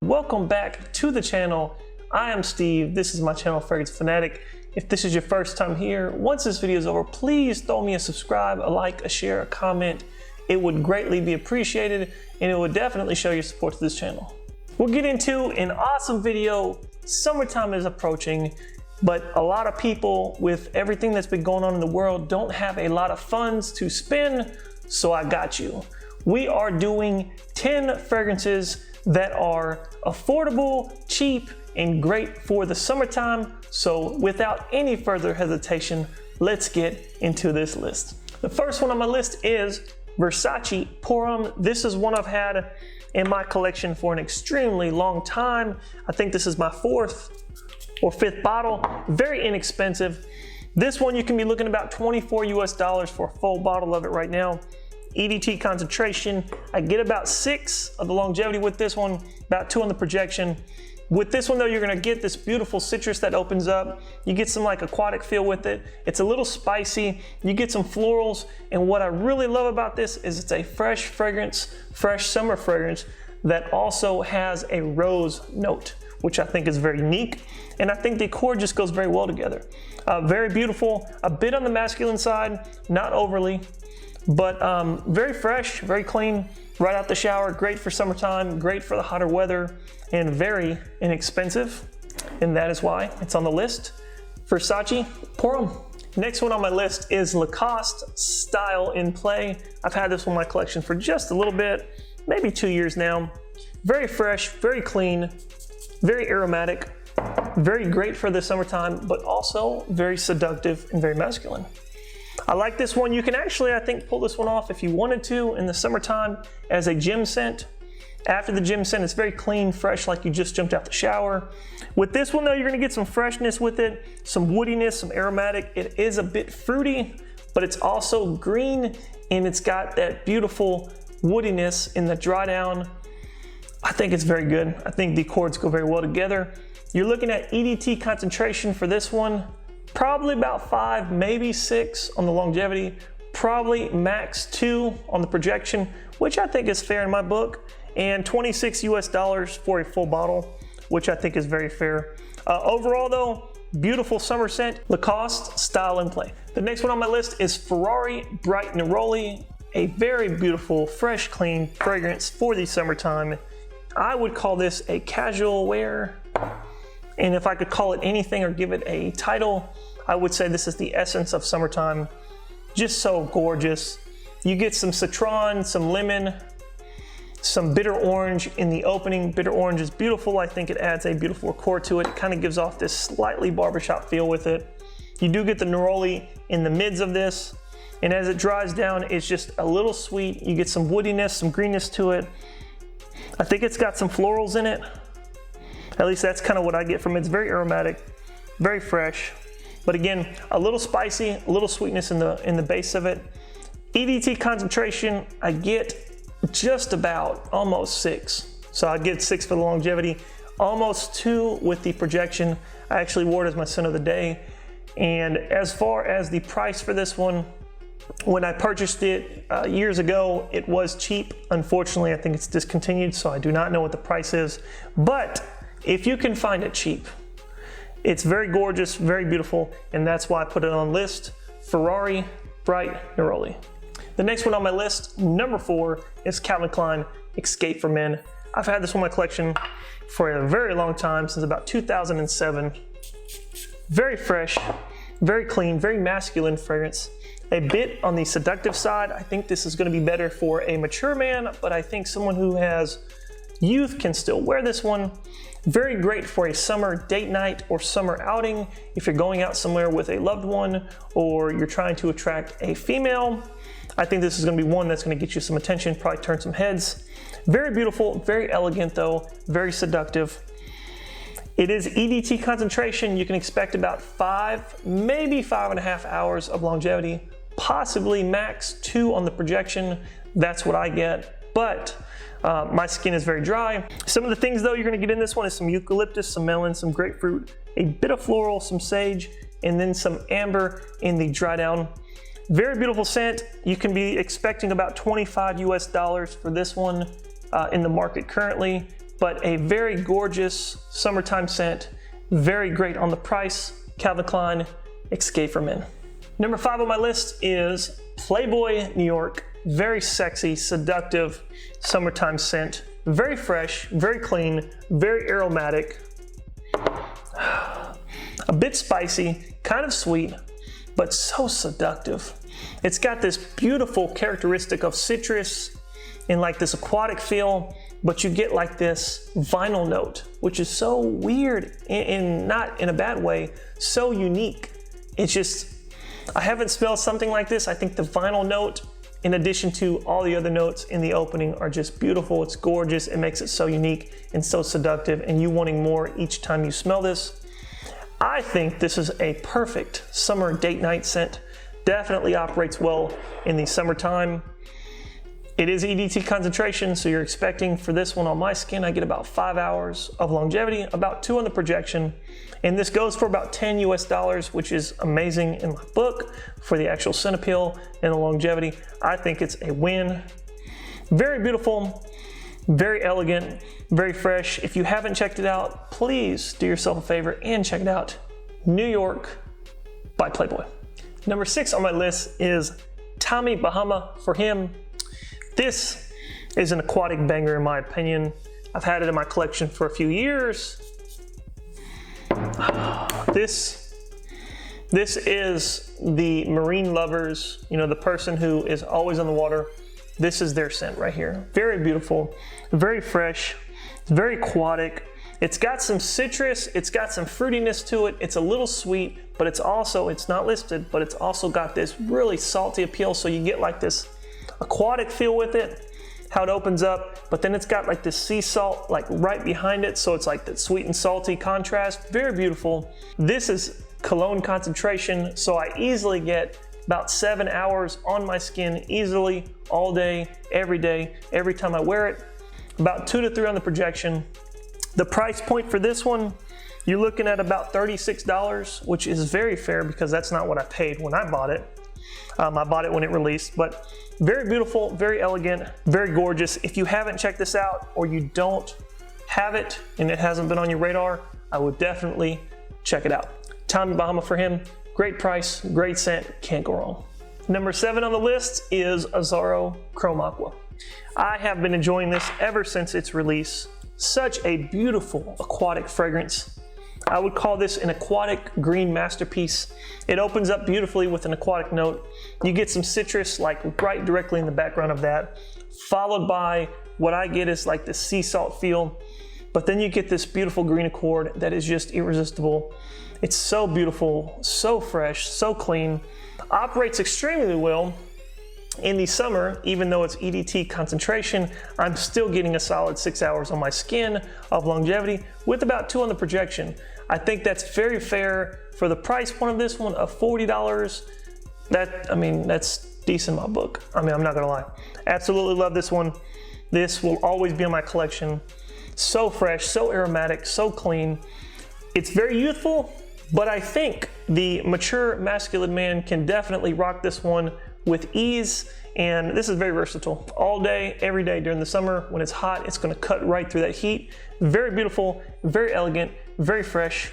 Welcome back to the channel. I am Steve. This is my channel, Fragrance Fanatic. If this is your first time here, once this video is over, please throw me a subscribe, a like, a share, a comment. It would greatly be appreciated, and it would definitely show your support to this channel. We'll get into an awesome video. Summertime is approaching, but a lot of people with everything that's been going on in the world don't have a lot of funds to spend, so I got you. We are doing 10 fragrances that are affordable, cheap, and great for the summertime. So without any further hesitation, let's get into this list. The first one on my list is Versace Parfum. This is one I've had in my collection for an extremely long time. I think this is my fourth or fifth bottle. Very inexpensive. This one you can be looking about $24 US for a full bottle of it right now. EDT concentration, I get about 6 of the longevity with this one, about 2 on the projection. With this one though, you're gonna get this beautiful citrus that opens up. You get some like aquatic feel with it. It's a little spicy. You get some florals. And what I really love about this is it's a fresh fragrance, fresh summer fragrance that also has a rose note, which I think is very unique. And I think the accord just goes very well together. Very beautiful, a bit on the masculine side, not overly, but very fresh, very clean, right out the shower, great for summertime, great for the hotter weather, and very inexpensive. And that is why it's on the list. Versace Parfum. Next one on my list is Lacoste Style in Play. I've had this one in my collection for just a little bit, maybe 2 years now. Very fresh, very clean, very aromatic, very great for the summertime, but also very seductive and very masculine. I like this one. You can actually, I think, pull this one off if you wanted to in the summertime as a gym scent. After the gym scent, it's very clean, fresh, like you just jumped out the shower. With this one though, you're gonna get some freshness with it, some woodiness, some aromatic. It is a bit fruity, but it's also green, and it's got that beautiful woodiness in the dry down. I think it's very good. I think the accords go very well together. You're looking at EDT concentration for this one, probably about 5, maybe 6 on the longevity, probably max 2 on the projection, which I think is fair in my book, and $26 US for a full bottle, which I think is very fair. Overall though, beautiful summer scent, Lacoste Style in Play. The next one on my list is Ferrari Bright Roley, a very beautiful, fresh, clean fragrance for the summertime. I would call this a casual wear. And if I could call it anything or give it a title, I would say this is the essence of summertime. Just so gorgeous. You get some citron, some lemon, some bitter orange in the opening. Bitter orange is beautiful. I think it adds a beautiful accord to it. It kind of gives off this slightly barbershop feel with it. You do get the neroli in the mids of this. And as it dries down, it's just a little sweet. You get some woodiness, some greenness to it. I think it's got some florals in it. At least that's kind of what I get from it. It's very aromatic, very fresh, but again, a little spicy, a little sweetness in the base of it. EDT concentration, I get just about almost 6. So I get 6 for the longevity, almost 2 with the projection. I actually wore it as my scent of the day. And as far as the price for this one, when I purchased it years ago, it was cheap. Unfortunately, I think it's discontinued, so I do not know what the price is. But if you can find it cheap, it's very gorgeous, very beautiful, and that's why I put it on list. Ferrari Bright Roley. The next one on my list, number 4, is Calvin Klein Xscape for Men. I've had this one in my collection for a very long time, since about 2007. Very fresh, very clean, very masculine fragrance. A bit on the seductive side. I think this is going to be better for a mature man, but I think someone who has youth can still wear this one. Very great for a summer date night or summer outing. If you're going out somewhere with a loved one or you're trying to attract a female, I think this is going to be one that's going to get you some attention, probably turn some heads. Very beautiful, very elegant though, very seductive. It is EDT concentration. You can expect about 5, maybe 5.5 hours of longevity, possibly max 2 on the projection. That's what I get, but my skin is very dry. Some of the things though you're gonna get in this one is some eucalyptus, some melon, some grapefruit, a bit of floral, some sage, and then some amber in the dry down. Very beautiful scent. You can be expecting about $25 US for this one in the market currently. but a very gorgeous summertime scent. Very great on the price. Calvin Klein Xscape for Men. Number 5 on my list is Playboy New York. Very sexy, seductive summertime scent. Very fresh, very clean, very aromatic. A bit spicy, kind of sweet, but so seductive. It's got this beautiful characteristic of citrus and like this aquatic feel, but you get like this vinyl note, which is so weird and not in a bad way, so unique. It's just, I haven't smelled something like this. I think the vinyl note, in addition to all the other notes in the opening, are just beautiful. It's gorgeous. It makes it so unique and so seductive, and you wanting more each time you smell this. I think this is a perfect summer date night scent. Definitely operates well in the summertime. It is EDT concentration, so you're expecting for this one on my skin, I get about 5 hours of longevity, about 2 on the projection. And this goes for about $10 US, which is amazing in my book for the actual scent appeal and the longevity. I think it's a win. Very beautiful, very elegant, very fresh. If you haven't checked it out, please do yourself a favor and check it out. New York by Playboy. Number 6 on my list is Bahama For Him. This is an aquatic banger in my opinion. I've had it in my collection for a few years. This is the marine lovers, you know, the person who is always on the water. This is their scent right here. Very beautiful, very fresh, very aquatic. It's got some citrus, it's got some fruitiness to it. It's a little sweet, but it's not listed, but it's also got this really salty appeal. So you get like this aquatic feel with it, how it opens up, but then it's got like this sea salt like right behind it. So it's like that sweet and salty contrast. Very beautiful. This is Cologne concentration. So I easily get about 7 hours on my skin easily, all day, every time I wear it. About 2 to 3 on the projection. The price point for this one, you're looking at about $36, which is very fair because that's not what I paid when I bought it. I bought it when it released, but very beautiful, very elegant, very gorgeous. If you haven't checked this out or you don't have it and it hasn't been on your radar, I would definitely check it out. Bahama For Him, great price, great scent, can't go wrong. Number 7 on the list is Azzaro Chrome Aqua. I have been enjoying this ever since its release. Such a beautiful aquatic fragrance. I would call this an aquatic green masterpiece. It opens up beautifully with an aquatic note. You get some citrus like right directly in the background of that, followed by what I get is like the sea salt feel. But then you get this beautiful green accord that is just irresistible. It's so beautiful, so fresh, so clean. Operates extremely well in the summer. Even though it's EDT concentration, I'm still getting a solid 6 hours on my skin of longevity with about 2 on the projection. I think that's very fair for the price point of this one of $40. That's decent in my book. I'm not gonna lie. Absolutely love this one. This will always be in my collection. So fresh, so aromatic, so clean. It's very youthful, but I think the mature masculine man can definitely rock this one with ease, and this is very versatile. All day, every day during the summer. When it's hot, it's gonna cut right through that heat. Very beautiful, very elegant, very fresh.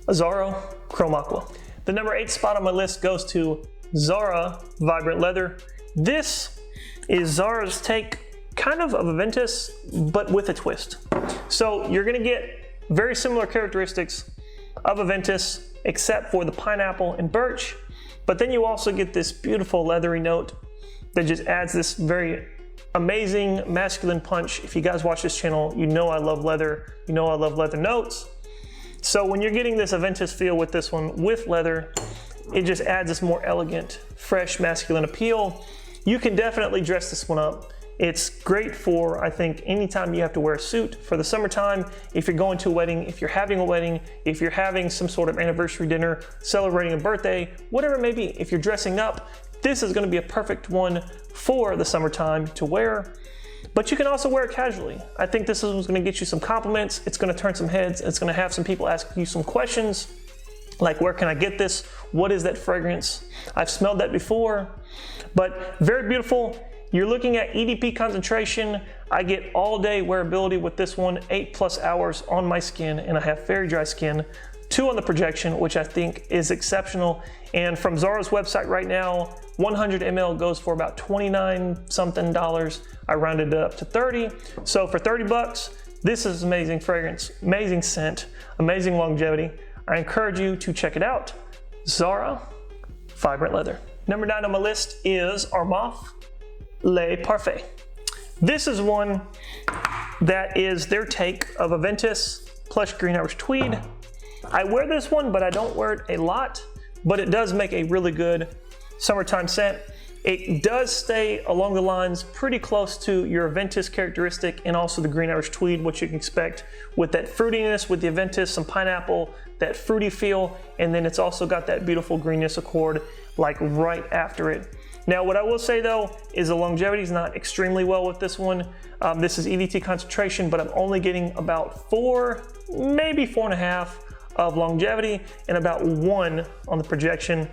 Azzaro Chrome Aqua. The number 8 spot on my list goes to Zara Vibrant Leather. This is Zara's take kind of Aventus, but with a twist. So you're gonna get very similar characteristics of Aventus, except for the pineapple and birch. But then you also get this beautiful leathery note that just adds this very amazing masculine punch. If you guys watch this channel, you know I love leather. You know I love leather notes. So when you're getting this Aventus feel with this one with leather, it just adds this more elegant, fresh, masculine appeal. You can definitely dress this one up. It's great for, I think, anytime you have to wear a suit for the summertime. If you're going to a wedding, if you're having a wedding, if you're having some sort of anniversary dinner, celebrating a birthday, whatever it may be, if you're dressing up, this is gonna be a perfect one for the summertime to wear. But you can also wear it casually. I think this is gonna get you some compliments. It's gonna turn some heads. It's gonna have some people ask you some questions, like where can I get this? What is that fragrance? I've smelled that before, but very beautiful. You're looking at EDP concentration. I get all day wearability with this one, 8+ hours on my skin, and I have very dry skin. 2 on the projection, which I think is exceptional. And from Zara's website right now, 100 ml goes for about $29 something. I rounded it up to 30. So for 30 bucks, this is amazing fragrance, amazing scent, amazing longevity. I encourage you to check it out. Zara, Vibrant Leather. Number 9 on my list is our Mothlay Parfait. This is one that is their take of a Ventus plush green Irish tweed. I wear this one, but I don't wear it a lot, but it does make a really good summertime scent. It does stay along the lines pretty close to your Ventus characteristic and also the green Irish tweed, what you can expect with that fruitiness with the Ventus, some pineapple, that fruity feel, and then it's also got that beautiful greenness accord like right after it. Now, what I will say though is the longevity is not extremely well with this one. This is EDT concentration, but I'm only getting about 4, maybe 4.5 of longevity and about 1 on the projection.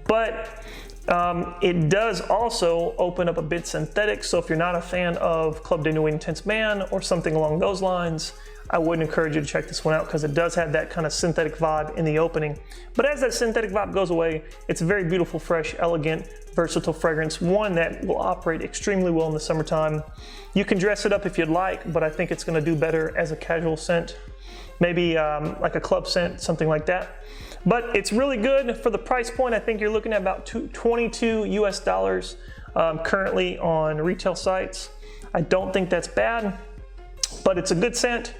But it does also open up a bit synthetic. So if you're not a fan of Club de Nuit Intense Man or something along those lines, I would encourage you to check this one out because it does have that kind of synthetic vibe in the opening. But as that synthetic vibe goes away, it's a very beautiful, fresh, elegant, versatile fragrance, one that will operate extremely well in the summertime. You can dress it up if you'd like, but I think it's going to do better as a casual scent, maybe like a club scent, something like that. But it's really good for the price point. I think you're looking at about $22 US currently on retail sites. I don't think that's bad, but it's a good scent.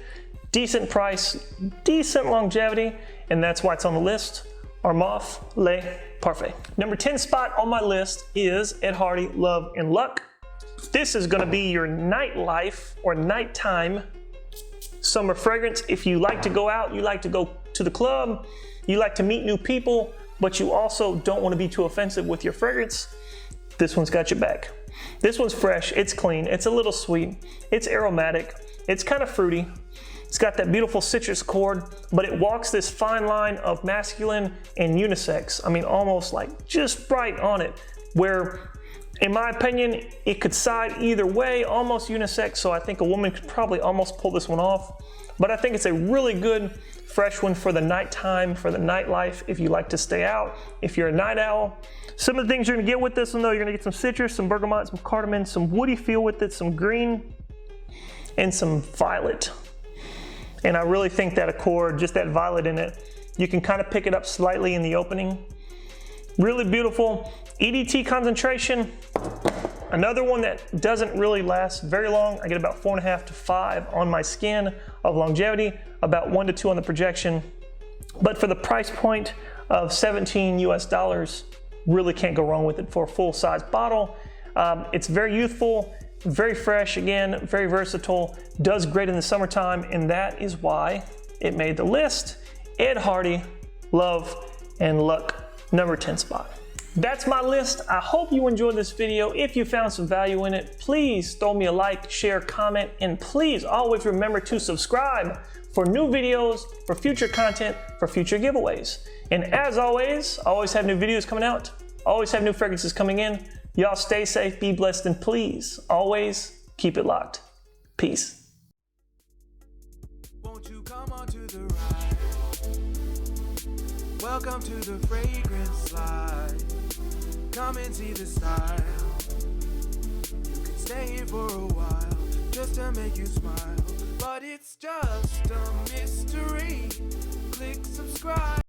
Decent price, decent longevity, and that's why it's on the list. Our Mothlay Parfait. Number 10 spot on my list is Ed Hardy Love and Luck. This is gonna be your nightlife or nighttime summer fragrance. If you like to go out, you like to go to the club, you like to meet new people, but you also don't want to be too offensive with your fragrance, this one's got your back. This one's fresh, it's clean, it's a little sweet, it's aromatic, it's kind of fruity. It's got that beautiful citrus chord, but it walks this fine line of masculine and unisex. I mean, almost like just right on it, where in my opinion, it could side either way, almost unisex, so I think a woman could probably almost pull this one off. But I think it's a really good, fresh one for the nighttime, for the nightlife, if you like to stay out, if you're a night owl. Some of the things you're gonna get with this one though, you're gonna get some citrus, some bergamot, some cardamom, some woody feel with it, some green, and some violet. And I really think that accord, just that violet in it, you can kind of pick it up slightly in the opening. Really beautiful. EDT concentration, another one that doesn't really last very long. I get about 4.5 to 5 on my skin of longevity, about 1 to 2 on the projection. But for the price point of $17 US, really can't go wrong with it for a full size bottle. It's very youthful, very fresh, again, very versatile, does great in the summertime, and that is why it made the list. Ed Hardy, Love and Luck, number 10 spot. That's my list. I hope you enjoyed this video. If you found some value in it, please throw me a like, share, comment, and please always remember to subscribe for new videos, for future content, for future giveaways. And as always have new videos coming out, always have new fragrances coming in. Y'all stay safe, be blessed, and please always keep it locked. Peace. Won't you come on to the ride? Welcome to the fragrance slide. Come and see the style. You can stay here for a while just to make you smile, but it's just a mystery. Click subscribe.